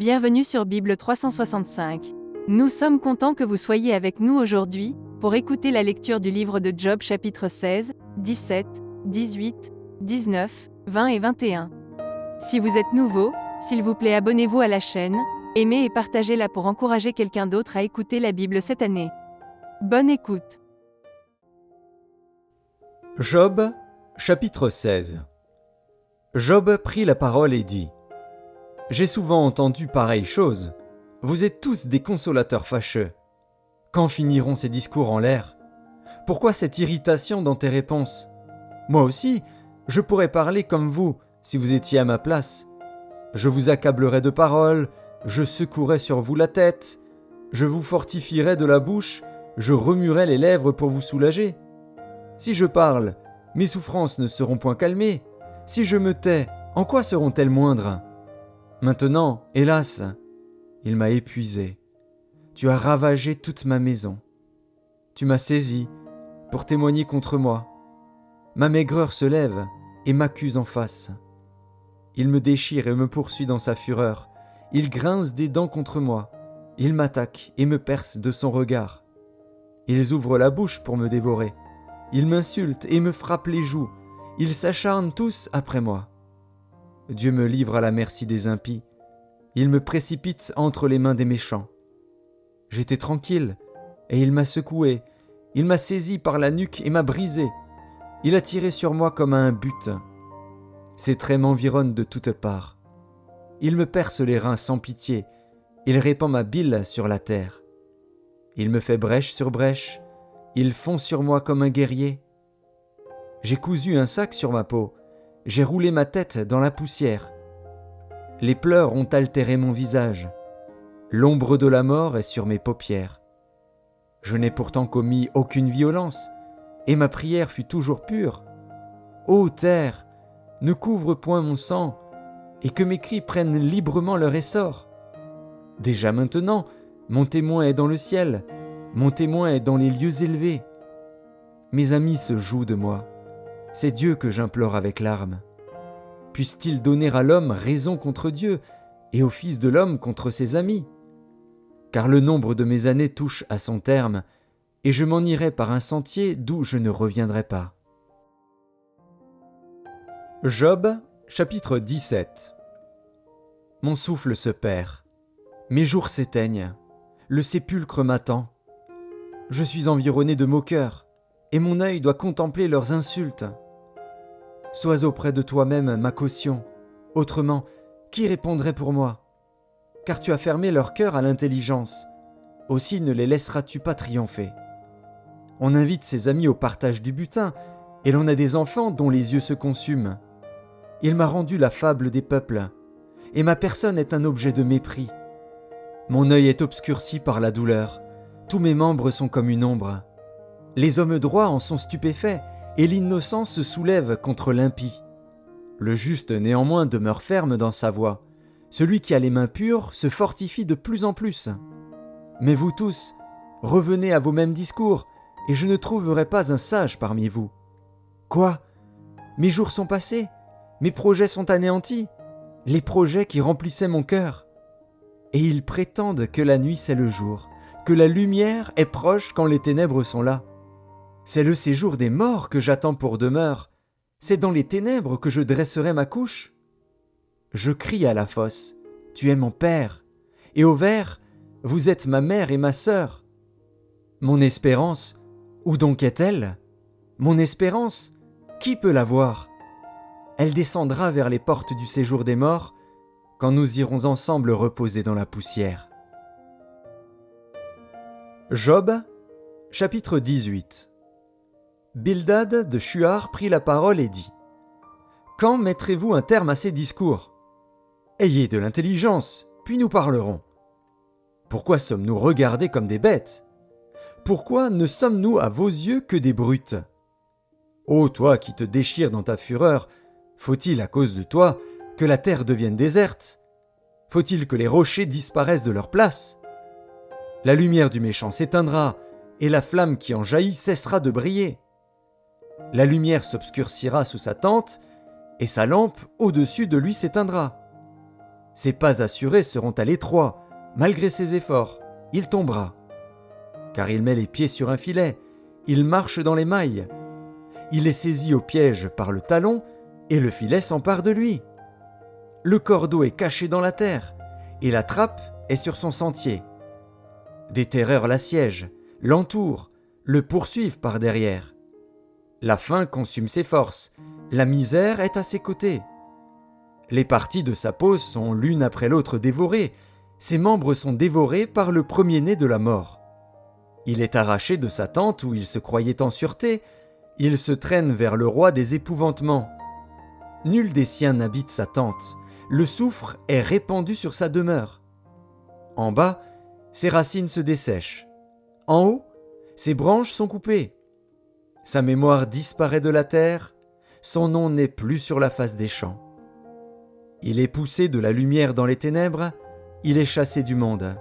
Bienvenue sur Bible 365. Nous sommes contents que vous soyez avec nous aujourd'hui, pour écouter la lecture du livre de Job chapitre 16, 17, 18, 19, 20 et 21. Si vous êtes nouveau, s'il vous plaît abonnez-vous à la chaîne, aimez et partagez-la pour encourager quelqu'un d'autre à écouter la Bible cette année. Bonne écoute. Job, chapitre 16. Job prit la parole et dit : « J'ai souvent entendu pareille chose. Vous êtes tous des consolateurs fâcheux. Quand finiront ces discours en l'air ? Pourquoi cette irritation dans tes réponses ? Moi aussi, je pourrais parler comme vous, si vous étiez à ma place. Je vous accablerais de paroles, je secouerais sur vous la tête, je vous fortifierais de la bouche, je remuerais les lèvres pour vous soulager. Si je parle, mes souffrances ne seront point calmées. Si je me tais, en quoi seront-elles moindres ? Maintenant, hélas, il m'a épuisé. Tu as ravagé toute ma maison. Tu m'as saisi pour témoigner contre moi. Ma maigreur se lève et m'accuse en face. Il me déchire et me poursuit dans sa fureur. Il grince des dents contre moi. Il m'attaque et me perce de son regard. Ils ouvrent la bouche pour me dévorer. Ils m'insultent et me frappent les joues. Ils s'acharnent tous après moi. Dieu me livre à la merci des impies. Il me précipite entre les mains des méchants. J'étais tranquille, et il m'a secoué. Il m'a saisi par la nuque et m'a brisé. Il a tiré sur moi comme à un but. Ses traits m'environnent de toutes parts. Il me perce les reins sans pitié. Il répand ma bile sur la terre. Il me fait brèche sur brèche. Il fond sur moi comme un guerrier. J'ai cousu un sac sur ma peau. J'ai roulé ma tête dans la poussière. Les pleurs ont altéré mon visage. L'ombre de la mort est sur mes paupières. Je n'ai pourtant commis aucune violence, et ma prière fut toujours pure. Ô terre, ne couvre point mon sang, et que mes cris prennent librement leur essor. Déjà maintenant, mon témoin est dans le ciel, mon témoin est dans les lieux élevés. Mes amis se jouent de moi. C'est Dieu que j'implore avec larmes. Puisse-t-il donner à l'homme raison contre Dieu et au Fils de l'homme contre ses amis ? Car le nombre de mes années touche à son terme, et je m'en irai par un sentier d'où je ne reviendrai pas. Job, chapitre 17. Mon souffle se perd, mes jours s'éteignent, le sépulcre m'attend. Je suis environné de moqueurs, et mon œil doit contempler leurs insultes. Sois auprès de toi-même ma caution, autrement, qui répondrait pour moi ? Car tu as fermé leur cœur à l'intelligence, aussi ne les laisseras-tu pas triompher. On invite ses amis au partage du butin, et l'on a des enfants dont les yeux se consument. Il m'a rendu la fable des peuples, et ma personne est un objet de mépris. Mon œil est obscurci par la douleur, tous mes membres sont comme une ombre. Les hommes droits en sont stupéfaits, et l'innocent se soulève contre l'impie. Le juste néanmoins demeure ferme dans sa voie. Celui qui a les mains pures se fortifie de plus en plus. Mais vous tous, revenez à vos mêmes discours, et je ne trouverai pas un sage parmi vous. Quoi ? Mes jours sont passés, mes projets sont anéantis, les projets qui remplissaient mon cœur. Et ils prétendent que la nuit c'est le jour, que la lumière est proche quand les ténèbres sont là. C'est le séjour des morts que j'attends pour demeure. C'est dans les ténèbres que je dresserai ma couche. Je crie à la fosse, tu es mon père, et au ver, vous êtes ma mère et ma sœur. Mon espérance, où donc est-elle ? Mon espérance, qui peut la voir ? Elle descendra vers les portes du séjour des morts, quand nous irons ensemble reposer dans la poussière. Job, chapitre 18. Bildad de Shuar prit la parole et dit : « Quand mettrez-vous un terme à ces discours ? Ayez de l'intelligence, puis nous parlerons. Pourquoi sommes-nous regardés comme des bêtes ? Pourquoi ne sommes-nous à vos yeux que des brutes ? Ô toi qui te déchires dans ta fureur, faut-il à cause de toi que la terre devienne déserte ? Faut-il que les rochers disparaissent de leur place ? La lumière du méchant s'éteindra, et la flamme qui en jaillit cessera de briller. La lumière s'obscurcira sous sa tente, et sa lampe au-dessus de lui s'éteindra. Ses pas assurés seront à l'étroit, malgré ses efforts, il tombera. Car il met les pieds sur un filet, il marche dans les mailles. Il est saisi au piège par le talon, et le filet s'empare de lui. Le cordeau est caché dans la terre, et la trappe est sur son sentier. Des terreurs l'assiègent, l'entourent, le poursuivent par derrière. La faim consume ses forces, la misère est à ses côtés. Les parties de sa peau sont l'une après l'autre dévorées, ses membres sont dévorés par le premier-né de la mort. Il est arraché de sa tente où il se croyait en sûreté, il se traîne vers le roi des épouvantements. Nul des siens n'habite sa tente, le soufre est répandu sur sa demeure. En bas, ses racines se dessèchent. En haut, ses branches sont coupées. Sa mémoire disparaît de la terre, son nom n'est plus sur la face des champs. Il est poussé de la lumière dans les ténèbres, il est chassé du monde.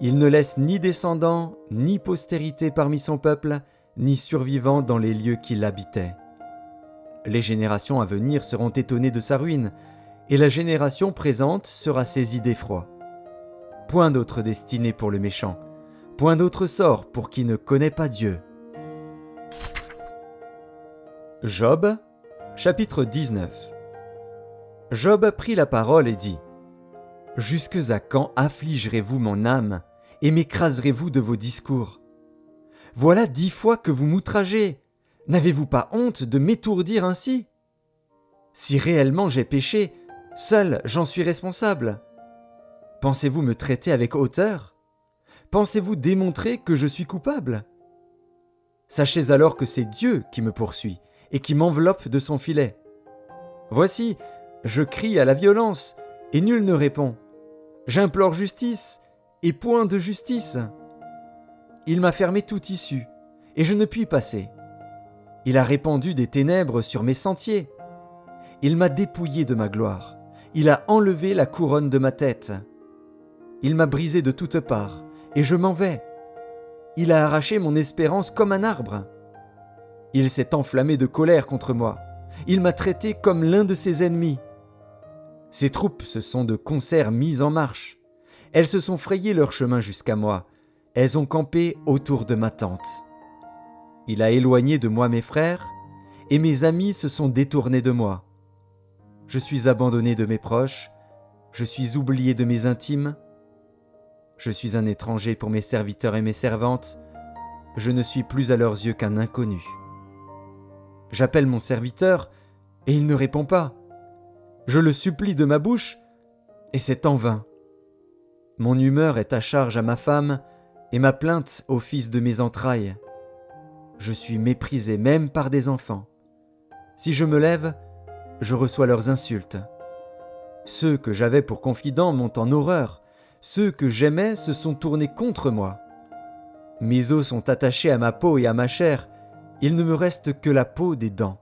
Il ne laisse ni descendants, ni postérité parmi son peuple, ni survivants dans les lieux qui l'habitaient. Les générations à venir seront étonnées de sa ruine, et la génération présente sera saisie d'effroi. Point d'autre destinée pour le méchant, point d'autre sort pour qui ne connaît pas Dieu. Job, chapitre 19. Job prit la parole et dit : « Jusques à quand affligerez-vous mon âme et m'écraserez-vous de vos discours ? Voilà 10 fois que vous m'outragez. N'avez-vous pas honte de m'étourdir ainsi ? Si réellement j'ai péché, seul j'en suis responsable. Pensez-vous me traiter avec hauteur ? Pensez-vous démontrer que je suis coupable ? Sachez alors que c'est Dieu qui me poursuit et qui m'enveloppe de son filet. Voici, je crie à la violence, et nul ne répond. J'implore justice, et point de justice. Il m'a fermé toute issue, et je ne puis passer. Il a répandu des ténèbres sur mes sentiers. Il m'a dépouillé de ma gloire. Il a enlevé la couronne de ma tête. Il m'a brisé de toutes parts, et je m'en vais. Il a arraché mon espérance comme un arbre. Il s'est enflammé de colère contre moi. Il m'a traité comme l'un de ses ennemis. Ses troupes se sont de concert mises en marche. Elles se sont frayé leur chemin jusqu'à moi. Elles ont campé autour de ma tente. Il a éloigné de moi mes frères, et mes amis se sont détournés de moi. Je suis abandonné de mes proches, je suis oublié de mes intimes. Je suis un étranger pour mes serviteurs et mes servantes. Je ne suis plus à leurs yeux qu'un inconnu. J'appelle mon serviteur, et il ne répond pas. Je le supplie de ma bouche, et c'est en vain. Mon humeur est à charge à ma femme, et ma plainte au fils de mes entrailles. Je suis méprisé même par des enfants. Si je me lève, je reçois leurs insultes. Ceux que j'avais pour confidents m'ont en horreur. Ceux que j'aimais se sont tournés contre moi. Mes os sont attachés à ma peau et à ma chair. Il ne me reste que la peau des dents.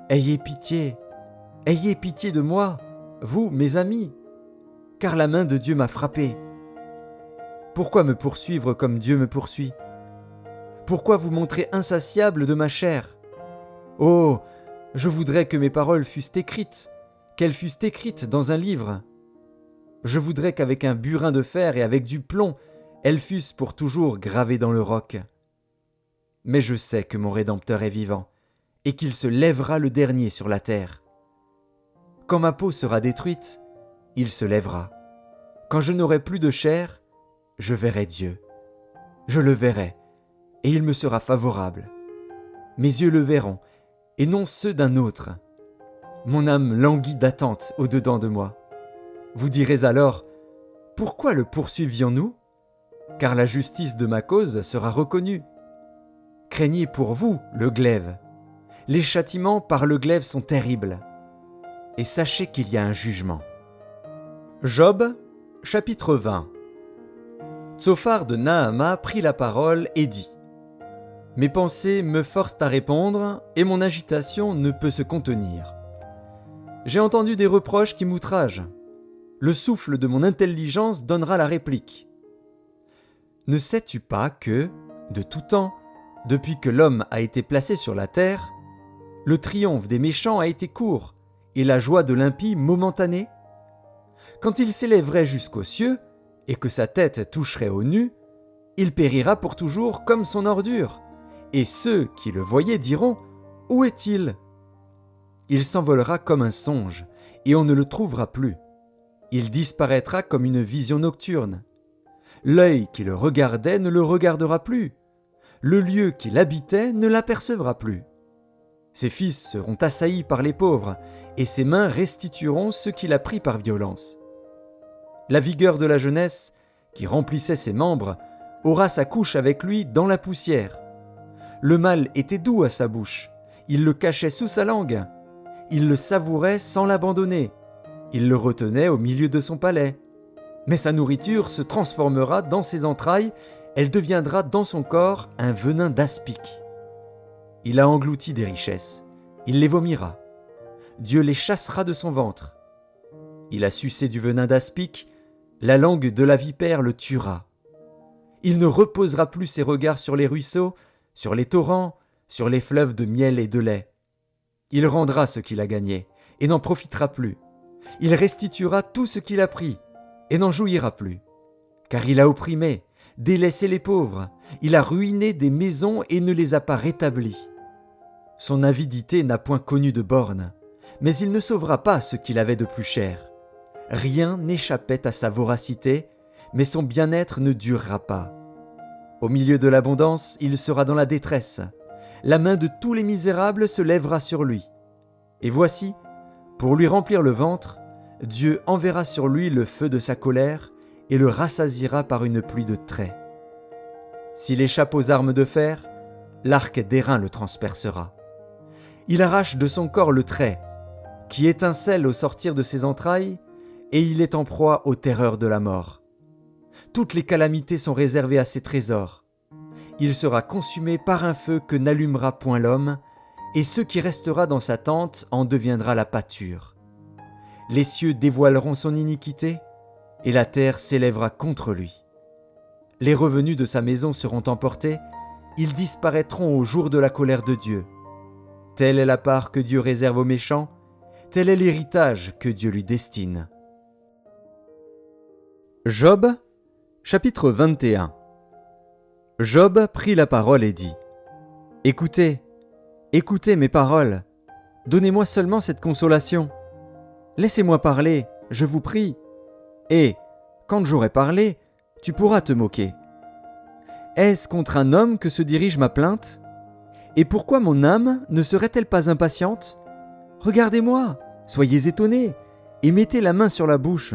Ayez pitié de moi, vous, mes amis, car la main de Dieu m'a frappé. Pourquoi me poursuivre comme Dieu me poursuit ? Pourquoi vous montrer insatiable de ma chair ? Oh, je voudrais que mes paroles fussent écrites, qu'elles fussent écrites dans un livre. Je voudrais qu'avec un burin de fer et avec du plomb, elles fussent pour toujours gravées dans le roc. Mais je sais que mon Rédempteur est vivant, et qu'il se lèvera le dernier sur la terre. Quand ma peau sera détruite, il se lèvera. Quand je n'aurai plus de chair, je verrai Dieu. Je le verrai, et il me sera favorable. Mes yeux le verront, et non ceux d'un autre. Mon âme languit d'attente au-dedans de moi. Vous direz alors, pourquoi le poursuivions-nous ? Car la justice de ma cause sera reconnue. Craignez pour vous le glaive. Les châtiments par le glaive sont terribles. Et sachez qu'il y a un jugement. Job, chapitre 20. Tsophar de Naama prit la parole et dit : Mes pensées me forcent à répondre, et mon agitation ne peut se contenir. J'ai entendu des reproches qui m'outragent. Le souffle de mon intelligence donnera la réplique. Ne sais-tu pas que, de tout temps, depuis que l'homme a été placé sur la terre, le triomphe des méchants a été court, et la joie de l'impie momentanée ? Quand il s'élèverait jusqu'aux cieux, et que sa tête toucherait aux nues, il périra pour toujours comme son ordure, et ceux qui le voyaient diront « Où est-il » Il s'envolera comme un songe, et on ne le trouvera plus. Il disparaîtra comme une vision nocturne. L'œil qui le regardait ne le regardera plus. Le lieu qu'il habitait ne l'apercevra plus. Ses fils seront assaillis par les pauvres, et ses mains restitueront ce qu'il a pris par violence. La vigueur de la jeunesse, qui remplissait ses membres, aura sa couche avec lui dans la poussière. Le mal était doux à sa bouche, il le cachait sous sa langue. Il le savourait sans l'abandonner. Il le retenait au milieu de son palais. Mais sa nourriture se transformera dans ses entrailles, elle deviendra dans son corps un venin d'aspic. Il a englouti des richesses, il les vomira. Dieu les chassera de son ventre. Il a sucé du venin d'aspic, la langue de la vipère le tuera. Il ne reposera plus ses regards sur les ruisseaux, sur les torrents, sur les fleuves de miel et de lait. Il rendra ce qu'il a gagné, et n'en profitera plus. Il restituera tout ce qu'il a pris, et n'en jouira plus. Car il a opprimé, délaissé les pauvres, il a ruiné des maisons et ne les a pas rétablies. Son avidité n'a point connu de borne, mais il ne sauvera pas ce qu'il avait de plus cher. Rien n'échappait à sa voracité, mais son bien-être ne durera pas. Au milieu de l'abondance, il sera dans la détresse. La main de tous les misérables se lèvera sur lui. Et voici, pour lui remplir le ventre, Dieu enverra sur lui le feu de sa colère et le rassasiera par une pluie de traits. S'il échappe aux armes de fer, l'arc d'airain le transpercera. Il arrache de son corps le trait, qui étincelle au sortir de ses entrailles, et il est en proie aux terreurs de la mort. Toutes les calamités sont réservées à ses trésors. Il sera consumé par un feu que n'allumera point l'homme, et ce qui restera dans sa tente en deviendra la pâture. Les cieux dévoileront son iniquité, et la terre s'élèvera contre lui. Les revenus de sa maison seront emportés, ils disparaîtront au jour de la colère de Dieu. Telle est la part que Dieu réserve aux méchants, tel est l'héritage que Dieu lui destine. Job, chapitre 21. Job prit la parole et dit : « Écoutez, écoutez mes paroles, donnez-moi seulement cette consolation. Laissez-moi parler, je vous prie, et, quand j'aurai parlé, tu pourras te moquer. Est-ce contre un homme que se dirige ma plainte ? Et pourquoi mon âme ne serait-elle pas impatiente ? Regardez-moi, soyez étonnés, et mettez la main sur la bouche.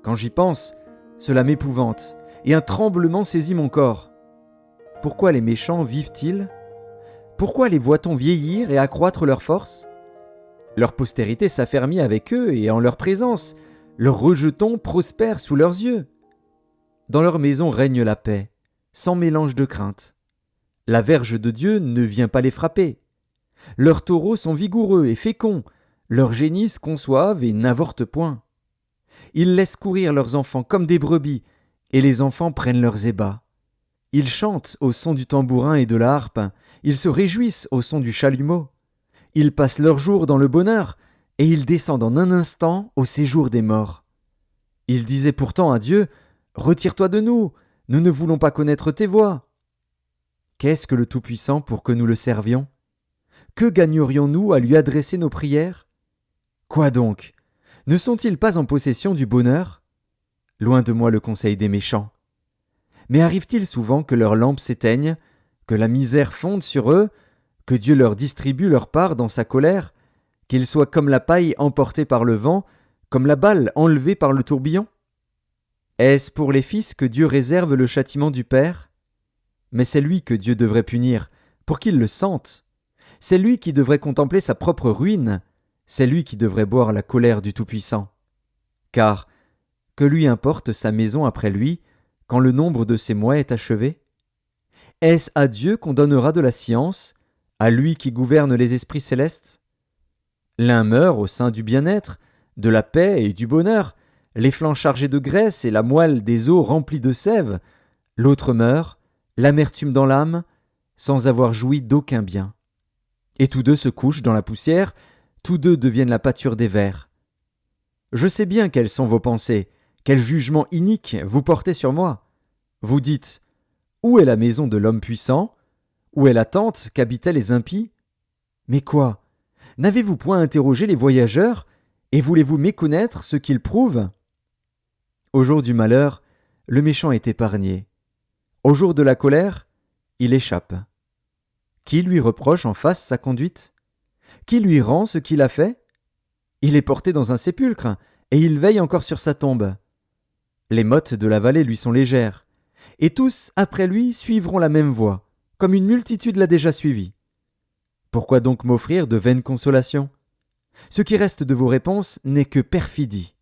Quand j'y pense, cela m'épouvante, et un tremblement saisit mon corps. Pourquoi les méchants vivent-ils ? Pourquoi les voit-on vieillir et accroître leur force ? Leur postérité s'affermit avec eux, et en leur présence, leurs rejetons prospèrent sous leurs yeux. Dans leur maison règne la paix, sans mélange de crainte. La verge de Dieu ne vient pas les frapper. Leurs taureaux sont vigoureux et féconds, leurs génisses conçoivent et n'avortent point. Ils laissent courir leurs enfants comme des brebis, et les enfants prennent leurs ébats. Ils chantent au son du tambourin et de la harpe, ils se réjouissent au son du chalumeau. Ils passent leurs jours dans le bonheur, et ils descendent en un instant au séjour des morts. Ils disaient pourtant à Dieu : « Retire-toi de nous, nous ne voulons pas connaître tes voies. » Qu'est-ce que le Tout-Puissant pour que nous le servions ? Que gagnerions-nous à lui adresser nos prières ? Quoi donc ? Ne sont-ils pas en possession du bonheur ? Loin de moi le conseil des méchants. Mais arrive-t-il souvent que leurs lampes s'éteignent, que la misère fonde sur eux, que Dieu leur distribue leur part dans sa colère, qu'ils soient comme la paille emportée par le vent, comme la balle enlevée par le tourbillon ? Est-ce pour les fils que Dieu réserve le châtiment du Père ? Mais c'est lui que Dieu devrait punir, pour qu'il le sente. C'est lui qui devrait contempler sa propre ruine, c'est lui qui devrait boire la colère du Tout-Puissant. Car, que lui importe sa maison après lui, quand le nombre de ses mois est achevé ? Est-ce à Dieu qu'on donnera de la science, à lui qui gouverne les esprits célestes ? L'un meurt au sein du bien-être, de la paix et du bonheur, les flancs chargés de graisse et la moelle des os remplis de sève. L'autre meurt, l'amertume dans l'âme, sans avoir joui d'aucun bien. Et tous deux se couchent dans la poussière, tous deux deviennent la pâture des vers. Je sais bien quelles sont vos pensées, quel jugement inique vous portez sur moi. Vous dites, où est la maison de l'homme puissant? Où est la tente qu'habitaient les impies? Mais quoi? N'avez-vous point interrogé les voyageurs, et voulez-vous méconnaître ce qu'ils prouvent? Au jour du malheur, le méchant est épargné. Au jour de la colère, il échappe. Qui lui reproche en face sa conduite? Qui lui rend ce qu'il a fait? Il est porté dans un sépulcre, et il veille encore sur sa tombe. Les mottes de la vallée lui sont légères, et tous, après lui, suivront la même voie, comme une multitude l'a déjà suivi. Pourquoi donc m'offrir de vaines consolations? Ce qui reste de vos réponses n'est que perfidie.